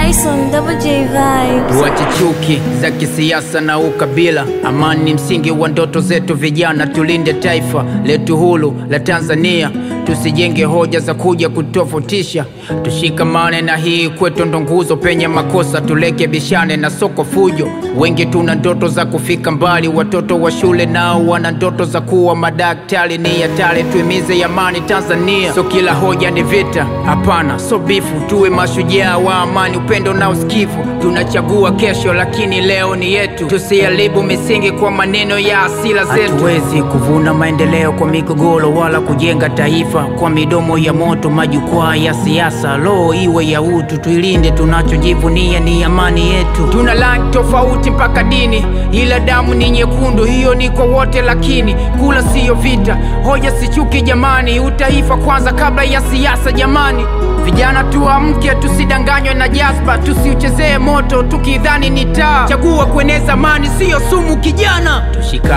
Bryson, Double J Vibes. Tuache chuki za kisiasa na ukabila. Amani ni msingi wa ndoto zetu vijana. Tulinde taifa letu huru la Tanzania. Tusijenge hoja za kuja kutofautisha. Tushikamane na hii kwetu ndo nguzo. Penye makosa tulekebishane na soko fujo. Wengi tuna ndoto za kufika mbali. Watoto wa shule nao wana ndoto za kuwa madaktari. Ni hatari tuimize amani Tanzania. So kila hoja ni vita, hapana so bifu. Tuwe mashujaa wa amani, upendo na usikivu. Tunachagua kesho lakini leo ni yetu. Tusiharibu misingi kwa maneno ya asila zetu. Hatuwezi kuvuna maendeleo kwa migogoro, wala kujenga taifa kwa midomo ya moto. Majukwaa ya siasa roho iwe ya utu. Tuilinde tunachojivunia ni amani yetu. Tuna rangi tofauti mpaka dini, ila damu ni nyekundu. Hiyo ni kwa wote lakini kula siyo vita. Hoja si chuki jamani, utaifa kwanza kabla ya siasa jamani. Vijana tuamke, tusidanganywe na jazba. Tusiuchezee moto tukidhani ni taa. Chagua kueneza amani siyo sumu kijana. Tushika